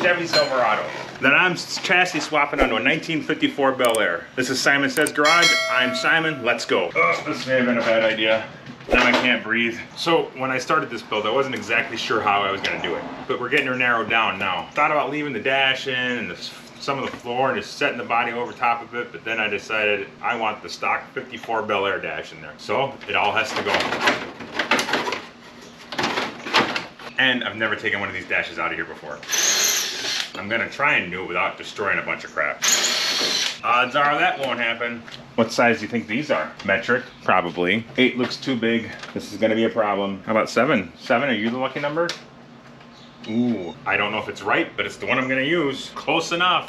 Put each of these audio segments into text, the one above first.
Chevy Silverado. Then I'm chassis swapping onto a 1954 Belair. This is Simon Says Garage. I'm Simon. Let's go. Oh, this may have been a bad idea. Now I can't breathe. So when I started this build, I wasn't exactly sure how I was going to do it, but we're getting her narrowed down now. Thought about leaving the dash in and some of the floor and just setting the body over top of it, but then I decided I want the stock 54 Belair dash in there. So it all has to go. And I've never taken one of these dashes out of here before. I'm gonna try and do it without destroying a bunch of crap. Odds are that won't happen. What size do you think these are? Metric? Probably. 8 looks too big. This is gonna be a problem. How about 7? 7, are you the lucky number? Ooh, I don't know if it's right, but it's the one I'm gonna use. Close enough.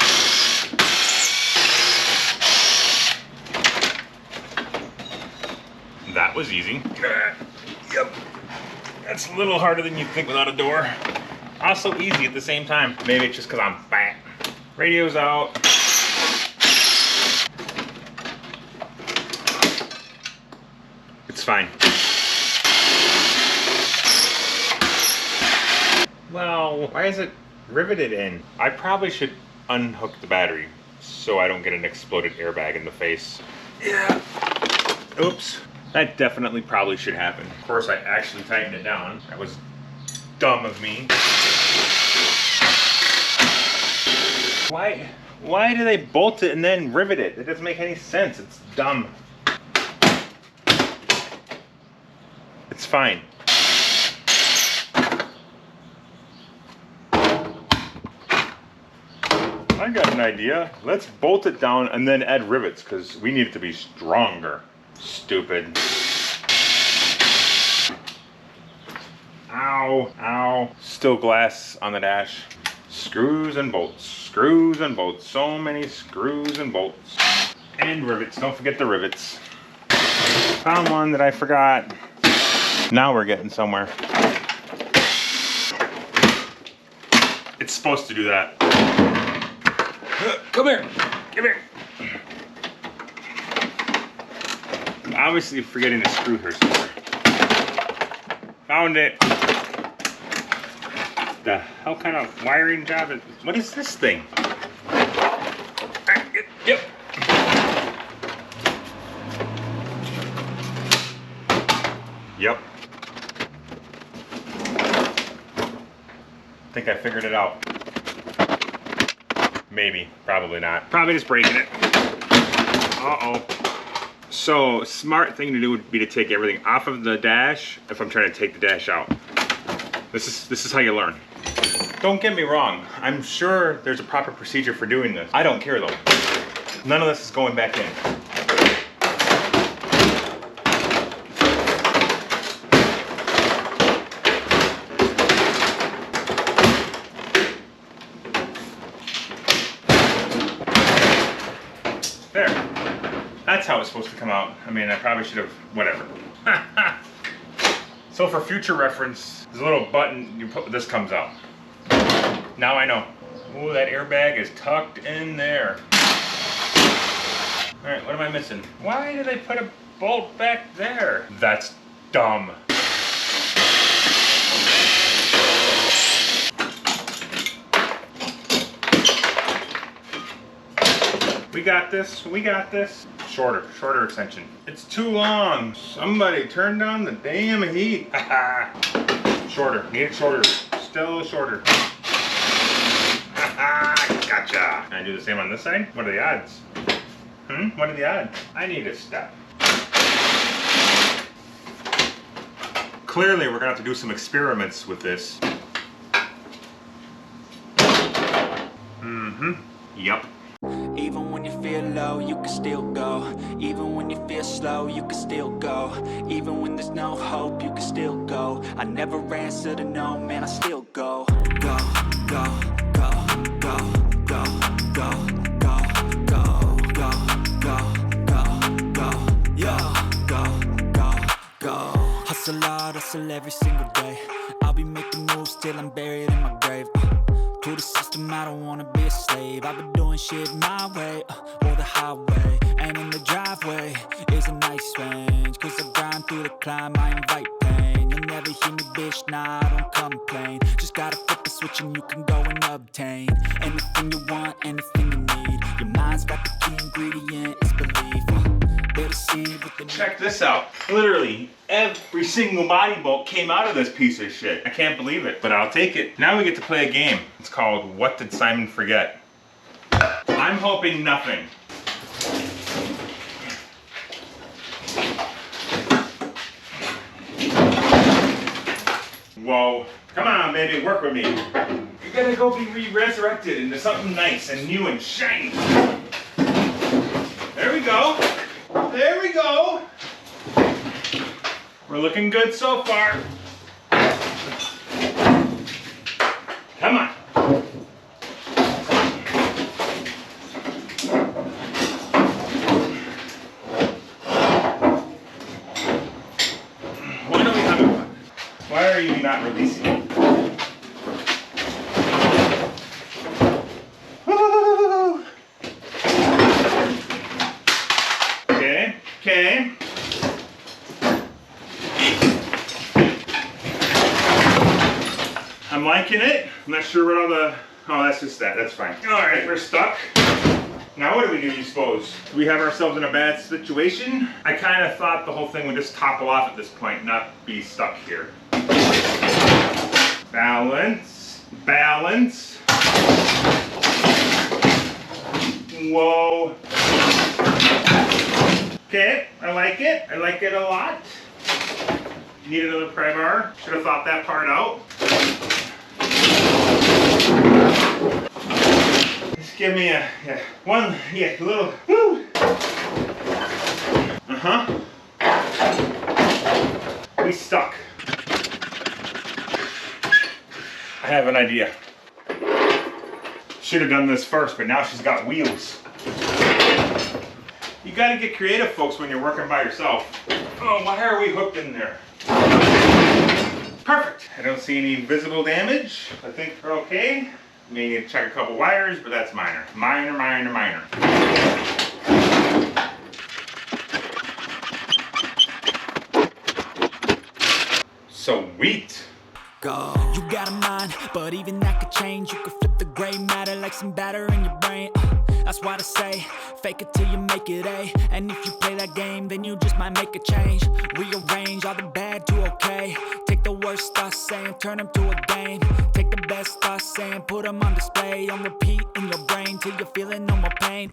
That was easy. Yep. That's a little harder than you'd think without a door. Also easy at the same time. Maybe it's just because I'm fat. Radio's out. It's fine. Well, why is it riveted in? I probably should unhook the battery so I don't get an exploded airbag in the face. Yeah. Oops. That definitely probably should happen. Of course, I actually tightened it down. That was dumb of me. Why do they bolt it and then rivet it? It doesn't make any sense. It's dumb. It's fine. I got an idea. Let's bolt it down and then add rivets because we need it to be stronger. Stupid. Ow, ow. Still glass on the dash. Screws and bolts, screws and bolts. So many screws and bolts. And rivets, don't forget the rivets. Found one that I forgot. Now we're getting somewhere. It's supposed to do that. Come here, come here. Obviously forgetting to screw her somewhere. Found it. The hell kind of wiring job is, what is this thing? Yep. Yep. I think I figured it out. Maybe, probably not. Probably just breaking it. Uh-oh. So, smart thing to do would be to take everything off of the dash if I'm trying to take the dash out. This is how you learn. Don't get me wrong, I'm sure there's a proper procedure for doing this. I don't care though. None of this is going back in. There. That's how it's supposed to come out. I mean, I probably should have, whatever. So for future reference, there's a little button, you put, this comes out. Now I know. Ooh, that airbag is tucked in there. All right, what am I missing? Why did they put a bolt back there? That's dumb. We got this, we got this. Shorter extension. It's too long. Somebody turn down the damn heat. Shorter, need it shorter. Still shorter. Gotcha. Can I do the same on this side? What are the odds? What are the odds? I need a step. Clearly, we're gonna have to do some experiments with this. Yup. Even when you feel low, you can still go. Even when you feel slow, you can still go. Even when there's no hope, you can still go. I never answer to no, man, I still go. Go, go, go, go, go, go, go, go, go, go, go, go, go, go. Hustle hard, hustle every single day. I'll be making moves till I'm buried in my grave. To the system, I don't wanna be a slave. I've been doing shit my way, or the highway. And in the driveway is a nice range, cause I grind through the climb, I invite pain. You'll never hear me, bitch, nah, I don't complain. Just gotta flip the switch and you can go and obtain anything you want, anything you need. Your mind's got the key ingredient, it's belief. They'll deceive with the Check this out. Literally every single body bolt came out of this piece of shit. I can't believe it, but I'll take it. Now we get to play a game. It's called What Did Simon Forget? I'm hoping nothing. Whoa. Come on, baby, work with me. You're gonna go be re-resurrected into something nice and new and shiny. There we go. There we go. We're looking good so far. Come on. What are we having fun? Why are you not releasing it? Okay. I'm liking it. I'm not sure what all the... Oh, that's just that. That's fine. All right, we're stuck. Now what do we do, you suppose? Do we have ourselves in a bad situation? I kind of thought the whole thing would just topple off at this point, not be stuck here. Balance. Balance. Whoa. Okay, I like it. I like it a lot. Need another pry bar. Should have thought that part out. Just give me a little, woo. We stuck. I have an idea. Should have done this first, but now she's got wheels. You gotta get creative, folks, when you're working by yourself. Oh, why are we hooked in there? Perfect. I don't see any visible damage. I think we're okay. May need to check a couple wires, but that's minor. Minor. Sweet. Go. You got a mind, but even that could change. You could flip the gray matter like some batter in your brain. That's why I say, fake it till you make it A. And if you play that game, then you just might make a change. Rearrange all the bad to okay. Take the worst thoughts saying, turn them to a game. Take the best thoughts saying, put them on display. On repeat in your brain till you're feeling no more pain.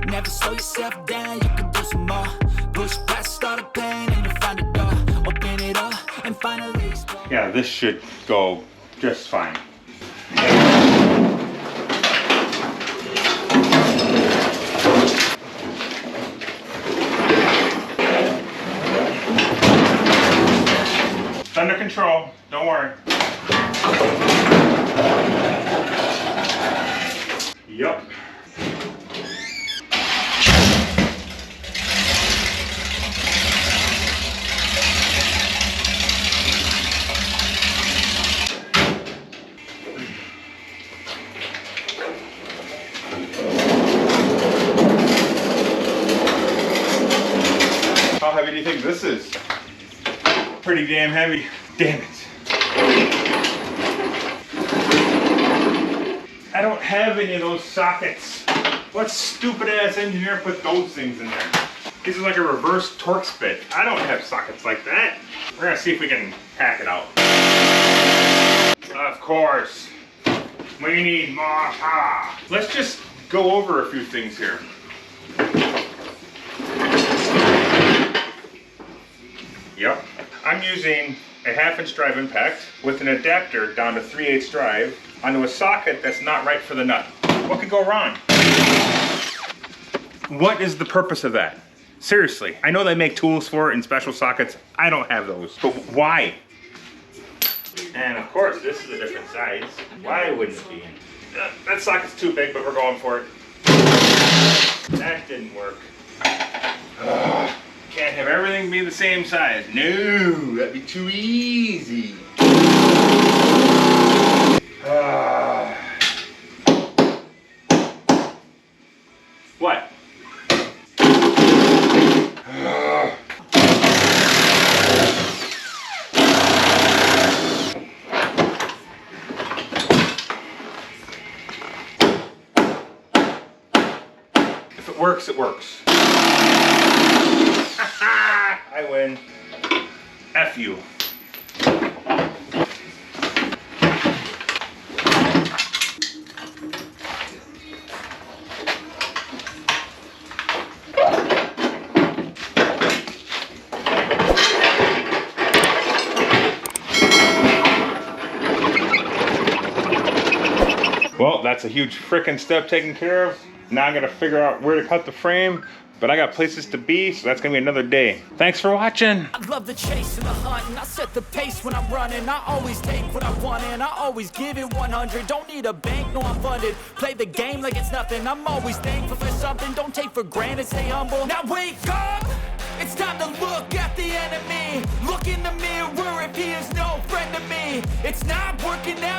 Never slow yourself down, you can do some more. Push past all the pain and you'll find a door. Open it up and finally explore. Yeah, this should go just fine. It's under control, don't worry. Yup. How heavy do you think this is? Pretty damn heavy. Damn it. I don't have any of those sockets. What stupid ass engineer put those things in there? These are like a reverse torque spit. I don't have sockets like that. We're gonna see if we can hack it out. Of course. We need more power. Let's just go over a few things here. Yep. I'm using a 1/2-inch drive impact with an adapter down to 3/8 drive onto a socket that's not right for the nut. What could go wrong? What is the purpose of that? Seriously, I know they make tools for it in special sockets. I don't have those, but why? And of course, this is a different size. Why wouldn't it be? That socket's too big, but we're going for it. That didn't work. Can't have everything be the same size. No, that'd be too easy. What? it works, it works. I win. F you. Well, that's a huge frickin' step taken care of. Now I gotta figure out where to cut the frame, but I got places to be, so that's gonna be another day. Thanks for watching. I love the chase and the hunt, and I set the pace when I'm running. I always take what I want and I always give it 100. Don't need a bank, no I'm funded. Play the game like it's nothing. I'm always thankful for something. Don't take for granted, stay humble. Now wake up! It's time to look at the enemy. Look in the mirror if he is no friend to me. It's not working out.